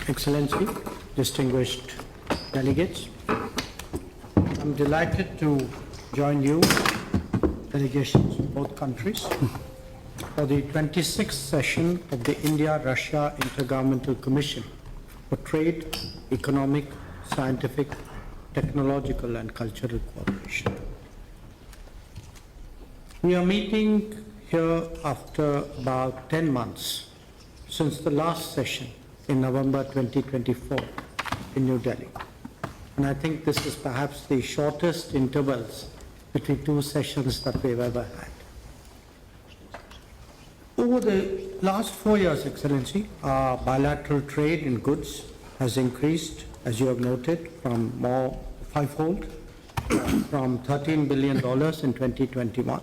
Excellency, distinguished delegates, I'm delighted to join you, delegations from both countries, for the 26th session of the India-Russia Inter-Governmental Commission for Trade, Economic, Scientific, Technological and Cultural Cooperation. We are meeting here after about 10 months since the last session in November 2024 in New Delhi. And I think this is perhaps the shortest intervals between two sessions that we've ever had. Over the last 4 years, Excellency, our bilateral trade in goods has increased, as you have noted, from fivefold, from $13 billion in 2021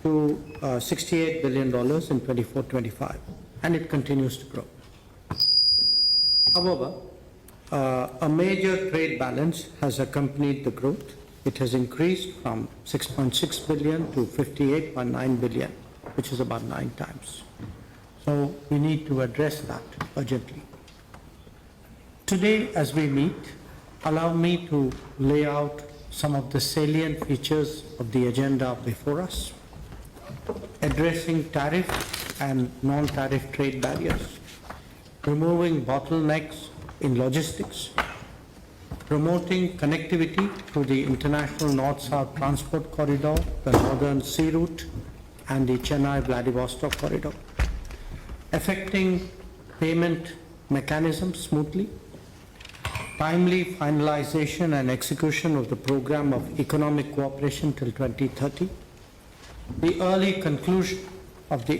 to $68 billion in 24-25, and it continues to grow. However, a major trade balance has accompanied the growth. It has increased from 6.6 billion to 58.9 billion, which is about 9 times. So we need to address that urgently. Today, as we meet, allow me to lay out some of the salient features of the agenda before us, addressing tariff and non-tariff trade barriers, removing bottlenecks in logistics, promoting connectivity through the international North-South transport corridor, the Northern Sea Route, and the Chennai-Vladivostok corridor, affecting payment mechanisms smoothly, timely finalization and execution of the program of economic cooperation till 2030, the early conclusion of the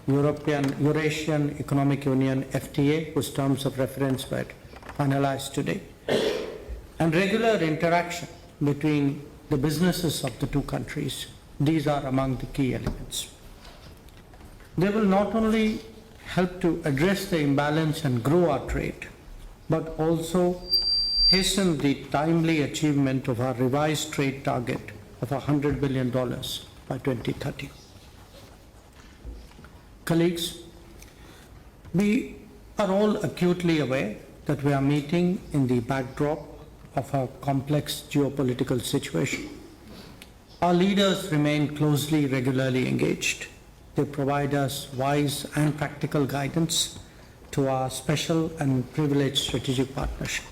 Eurasian Economic Union FTA, whose terms of reference were finalized today, and regular interaction between the businesses of the two countries. These are among the key elements. They will not only help to address the imbalance and grow our trade, but also hasten the timely achievement of our revised trade target of $100 billion by 2030. Colleagues, we are all acutely aware that we are meeting in the backdrop of a complex geopolitical situation. Our leaders remain closely, regularly engaged. They provide us wise and practical guidance to our special and privileged strategic partnership.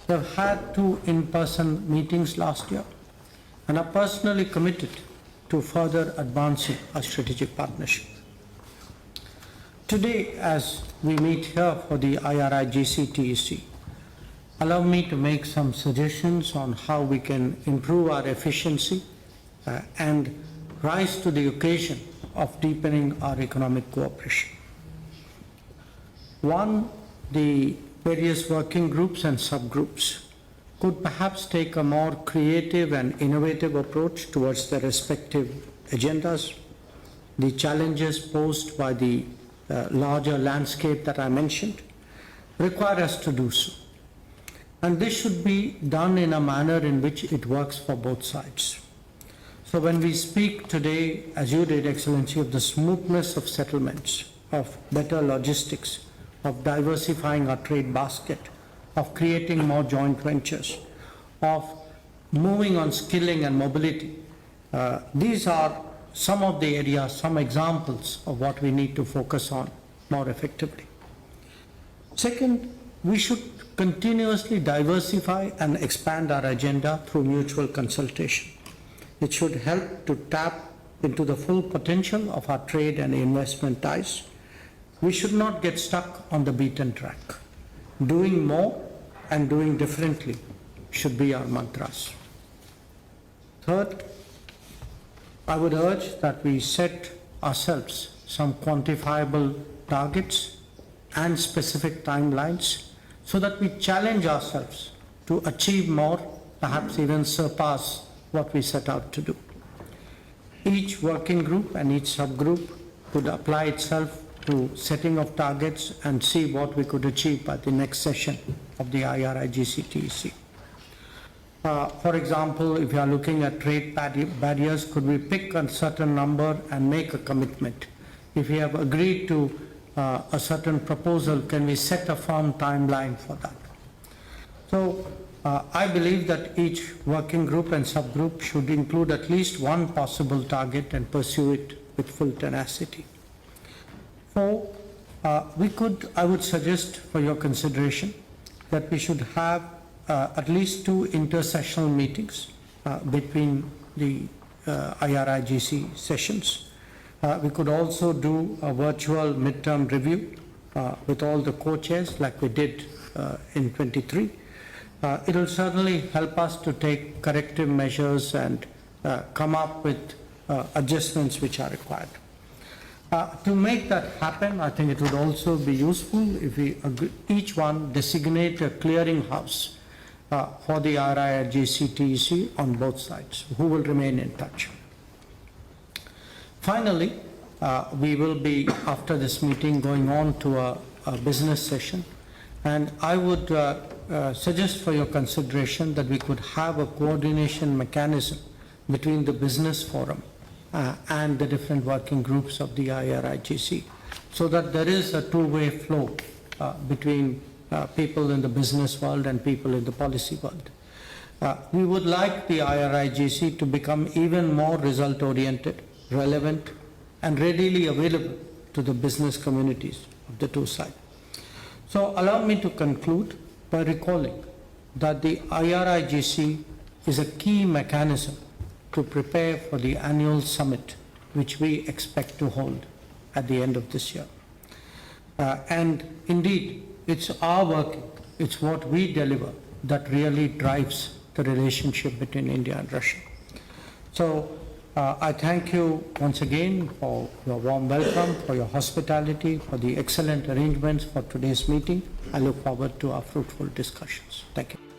We have had 2 in-person meetings last year and are personally committed to further advancing our strategic partnership. Today, as we meet here for the IRIGC-TEC, allow me to make some suggestions on how we can improve our efficiency and rise to the occasion of deepening our economic cooperation. One, the various working groups and subgroups could perhaps take a more creative and innovative approach towards their respective agendas. The challenges posed by the larger landscape that I mentioned require us to do so. And this should be done in a manner in which it works for both sides. So when we speak today, as you did, Excellency, of the smoothness of settlements, of better logistics, of diversifying our trade basket, of creating more joint ventures, of moving on skilling and mobility, these are some of the areas, some examples of what we need to focus on more effectively. Second, we should continuously diversify and expand our agenda through mutual consultation. It should help to tap into the full potential of our trade and investment ties. We should not get stuck on the beaten track. Doing more and doing differently should be our mantras. Third, I would urge that we set ourselves some quantifiable targets and specific timelines so that we challenge ourselves to achieve more, perhaps even surpass what we set out to do. Each working group and each subgroup could apply itself to setting of targets and see what we could achieve by the next session of the IRIGC-TEC. For example, if you are looking at trade barriers, could we pick a certain number and make a commitment? If we have agreed to a certain proposal, can we set a firm timeline for that? So I believe that each working group and subgroup should include at least one possible target and pursue it with full tenacity. So I would suggest for your consideration that we should have at least 2 intersessional meetings between the IRIGC sessions. We could also do a virtual midterm review with all the co-chairs like we did in 23. It will certainly help us to take corrective measures and come up with adjustments which are required. To make that happen, I think it would also be useful if we each one designate a clearinghouse for the IRIGC-TEC on both sides, who will remain in touch. Finally, we will be, after this meeting, going on to a business session, and I would suggest for your consideration that we could have a coordination mechanism between the business forum and the different working groups of the IRIGC, so that there is a two-way flow between people in the business world and people in the policy world. We would like the IRIGC to become even more result-oriented, relevant, and readily available to the business communities of the two sides. So allow me to conclude by recalling that the IRIGC is a key mechanism to prepare for the annual summit which we expect to hold at the end of this year. And indeed, it's our work, it's what we deliver that really drives the relationship between India and Russia. So I thank you once again for your warm welcome, for your hospitality, for the excellent arrangements for today's meeting. I look forward to our fruitful discussions. Thank you.